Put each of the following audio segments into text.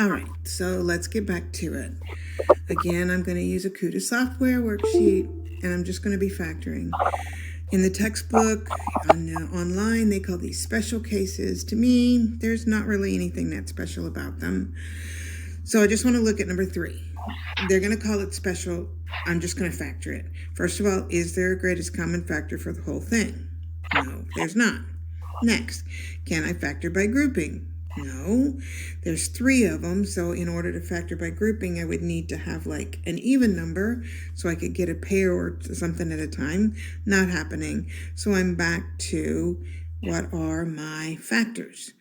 All right, so let's get back to it. Again, I'm going to use a CUDA software worksheet, and I'm just going to be factoring. In the textbook, online, they call these special cases. To me, there's not really anything that special about them. So I just want to look at number 3. They're going to call it special. I'm just going to factor it. First of all, is there a greatest common factor for the whole thing? No, there's not. Next, can I factor by grouping? No, there's 3 of them, so in order to factor by grouping, I would need to have like an even number so I could get a pair or something at a time. Not happening. So I'm back to what are my factors.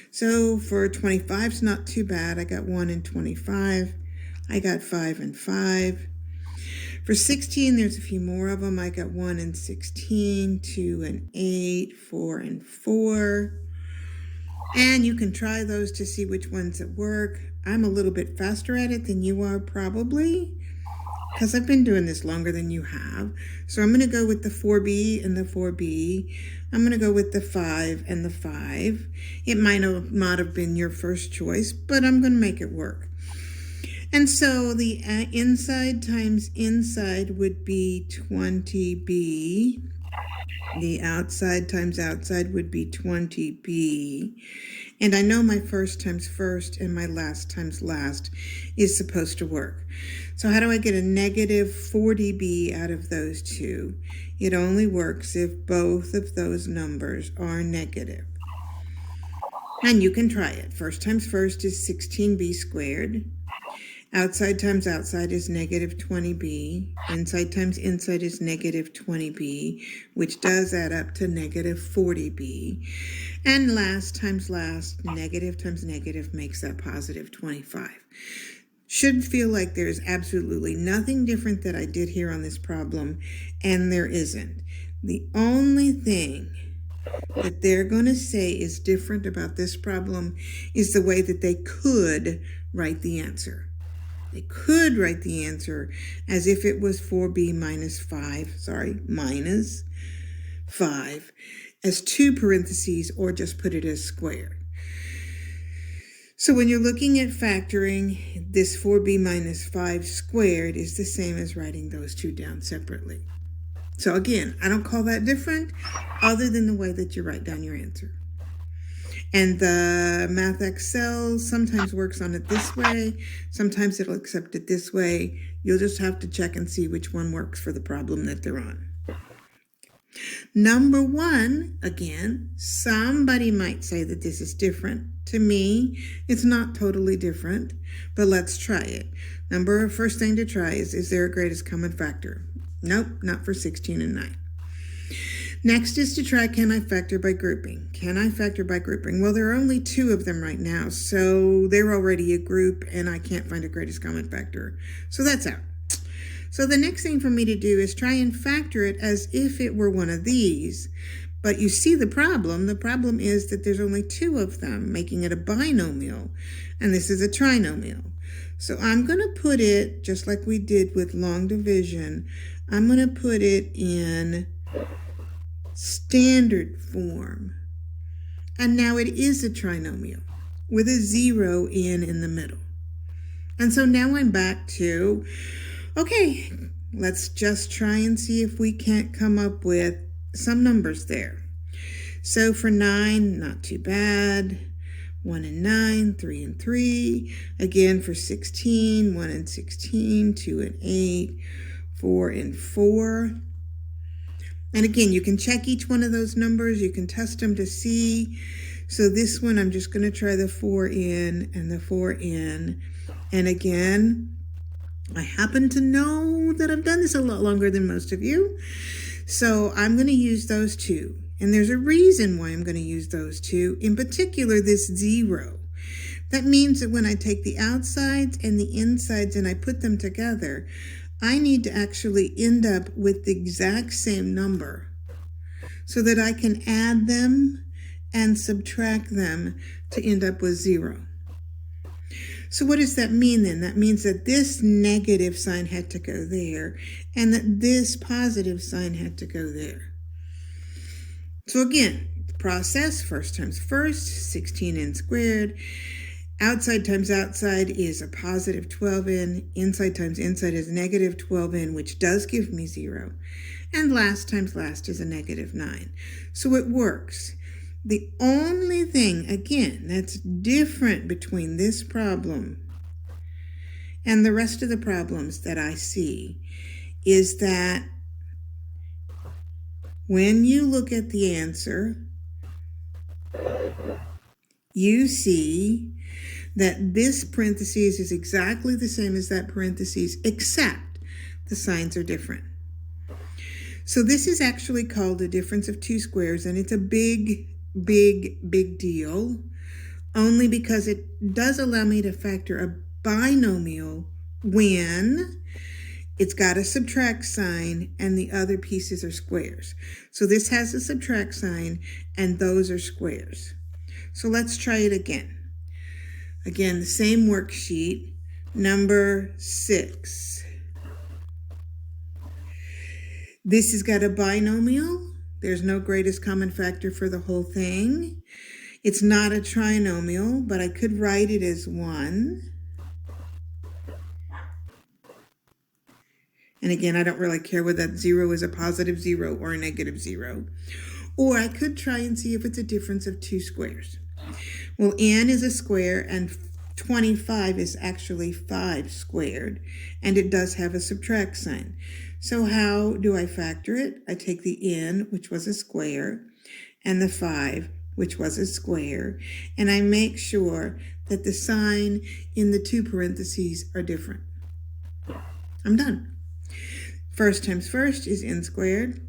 So for 25, it's not too bad. I got 1 and 25. I got 5 and 5. For 16, there's a few more of them. I got 1 and 16, 2 and 8, 4 and 4. And you can try those to see which ones that work. I'm a little bit faster at it than you are probably, because I've been doing this longer than you have. So I'm going to go with the 4B and the 4B. I'm going to go with the 5 and the 5. It might not have been your first choice, but I'm going to make it work. And so the inside times inside would be 20B. The outside times outside would be 20B. And I know my first times first and my last times last is supposed to work. So how do I get a negative 40B out of those two? It only works if both of those numbers are negative. And you can try it. First times first is 16B squared. Outside times outside is negative 20B. Inside times inside is negative 20B, which does add up to negative 40B. And last times last, negative times negative makes that positive 25. Should feel like there's absolutely nothing different that I did here on this problem, and there isn't. The only thing that they're going to say is different about this problem is the way that they could write the answer. They could write the answer as if it was 4B minus 5, as 2 parentheses, or just put it as squared. So when you're looking at factoring, this 4B minus 5 squared is the same as writing those two down separately. So again, I don't call that different other than the way that you write down your answer. And the MathXL sometimes works on it this way. Sometimes it'll accept it this way. You'll just have to check and see which one works for the problem that they're on. Number 1, again, somebody might say that this is different. To me, it's not totally different, but let's try it. First thing to try is there a greatest common factor? Nope, not for 16 and 9. Next is to try, can I factor by grouping? Can I factor by grouping? Well, there are only 2 of them right now, so they're already a group, and I can't find a greatest common factor. So that's out. So the next thing for me to do is try and factor it as if it were one of these. But you see the problem. The problem is that there's only 2 of them, making it a binomial, and this is a trinomial. So I'm going to put it, just like we did with long division, I'm going to put it in standard form. And now it is a trinomial with a 0 in the middle. And so now I'm back to, okay, let's just try and see if we can't come up with some numbers there. So for 9, not too bad. 1 and 9, 3 and 3. Again for 16, 1 and 16, 2 and 8, 4 and 4. And again, you can check each one of those numbers. You can test them to see. So this one, I'm just going to try the 4 in and the 4 in. And again, I happen to know that I've done this a lot longer than most of you. So I'm going to use those 2. And there's a reason why I'm going to use those 2. In particular, this 0. That means that when I take the outsides and the insides and I put them together, I need to actually end up with the exact same number so that I can add them and subtract them to end up with 0. So what does that mean then? That means that this negative sign had to go there and that this positive sign had to go there. So again, the process, first times first, 16n squared. Outside times outside is a positive 12n. Inside times inside is negative 12n, which does give me 0. And last times last is a negative 9. So it works. The only thing, again, that's different between this problem and the rest of the problems that I see is that when you look at the answer, you see that this parentheses is exactly the same as that parentheses, except the signs are different. So this is actually called a difference of two squares, and it's a big deal, only because it does allow me to factor a binomial when it's got a subtract sign and the other pieces are squares. So this has a subtract sign and those are squares. So let's try it again. Again, the same worksheet, number 6. This has got a binomial. There's no greatest common factor for the whole thing. It's not a trinomial, but I could write it as 1. And again, I don't really care whether that 0 is a positive 0 or a negative 0. Or I could try and see if it's a difference of two squares. Well, n is a square and 25 is actually 5 squared, and it does have a subtract sign. So how do I factor it? I take the n, which was a square, and the 5, which was a square, and I make sure that the sign in the two parentheses are different. I'm done. First times first is n squared.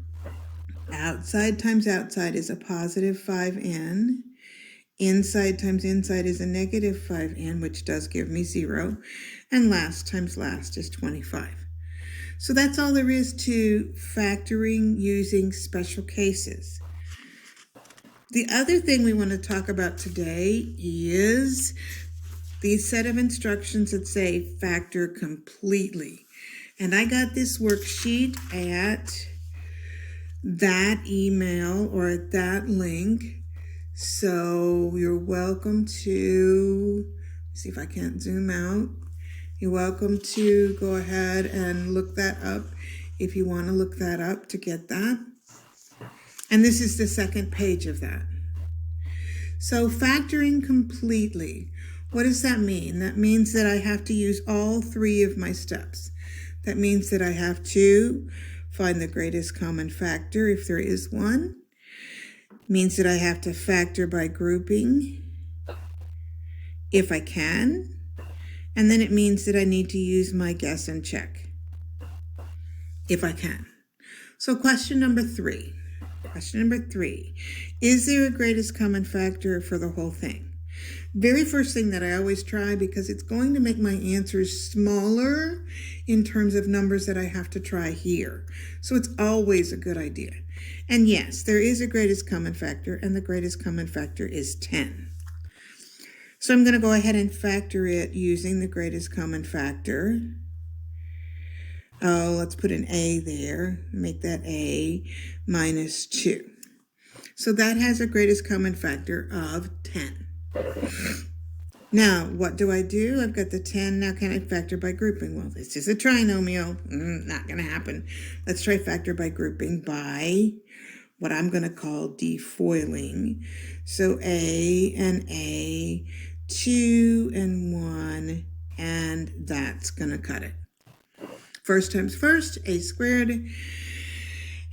Outside times outside is a positive 5n. Inside times inside is a negative 5n, which does give me 0. And last times last is 25. So that's all there is to factoring using special cases. The other thing we want to talk about today is the set of instructions that say factor completely. And I got this worksheet at that email or at that link. So you're welcome to, see if I can't zoom out. You're welcome to go ahead and look that up if you want to look that up to get that. And this is the second page of that. So factoring completely, what does that mean? That means that I have to use all 3 of my steps. That means that I have to find the greatest common factor if there is one. Means that I have to factor by grouping if I can. And then it means that I need to use my guess and check if I can. So question number 3. Question number 3. Is there a greatest common factor for the whole thing? Very first thing that I always try, because it's going to make my answers smaller in terms of numbers that I have to try here. So it's always a good idea. And yes, there is a greatest common factor, and the greatest common factor is 10. So I'm going to go ahead and factor it using the greatest common factor. Oh, let's put an A there, make that A minus 2. So that has a greatest common factor of 10. Now, what do? I've got the 10. Now, can I factor by grouping? Well, this is a trinomial. Not going to happen. Let's try factor by grouping by what I'm going to call defoiling. So A and A, 2 and 1, and that's going to cut it. First times first, A squared.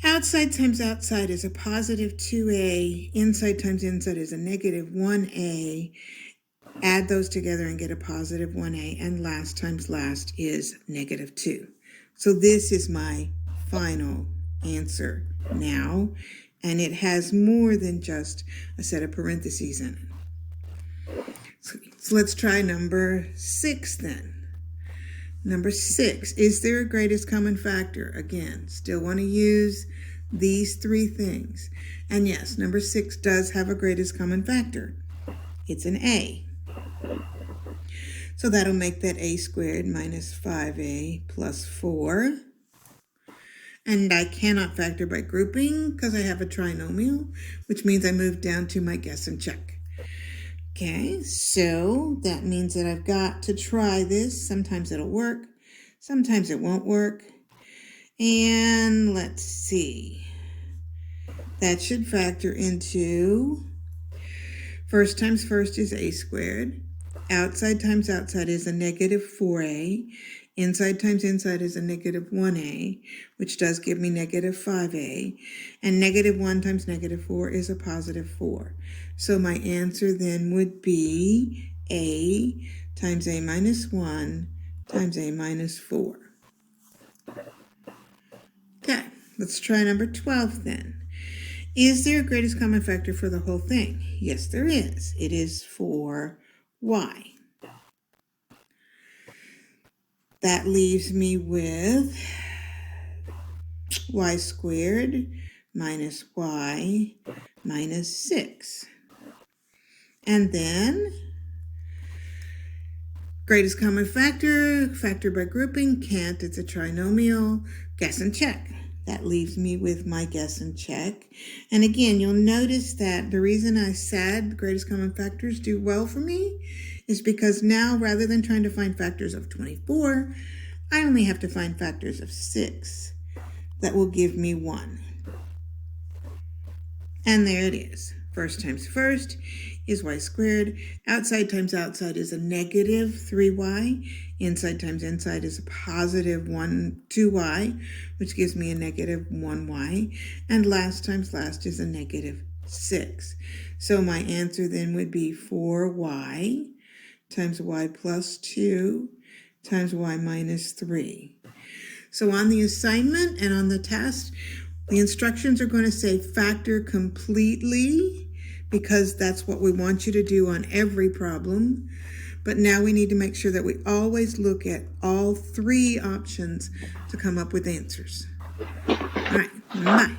Outside times outside is a positive 2a. Inside times inside is a negative 1a. Add those together and get a positive 1a. And last times last is negative 2. So this is my final answer now. And it has more than just a set of parentheses in it. So let's try number 6 then. Number 6, is there a greatest common factor? Again, still want to use these 3 things. And yes, number 6 does have a greatest common factor. It's an A. So that'll make that A squared minus 5A plus 4. And I cannot factor by grouping because I have a trinomial, which means I move down to my guess and check. Okay, so that means that I've got to try this. Sometimes it'll work, sometimes it won't work. And let's see. That should factor into first times first is a squared. Outside times outside is a negative 4a. Inside times inside is a negative 1a, which does give me negative 5a. And negative 1 times negative 4 is a positive 4. So my answer then would be a times a minus 1 times a minus 4. Okay, let's try number 12 then. Is there a greatest common factor for the whole thing? Yes, there is. It is 4y. That leaves me with y squared minus y minus 6. And then greatest common factor, factor by grouping, can't, it's a trinomial, guess and check. That leaves me with my guess and check. And again, you'll notice that the reason I said greatest common factors do well for me is because now, rather than trying to find factors of 24, I only have to find factors of 6. That will give me 1. And there it is. First times first is y squared. Outside times outside is a negative 3y. Inside times inside is a positive 2y, which gives me a negative 1y. And last times last is a negative 6. So my answer then would be 4y times y plus 2 times y minus 3. So on the assignment and on the test, the instructions are going to say factor completely because that's what we want you to do on every problem. But now we need to make sure that we always look at all 3 options to come up with answers. All right, bye.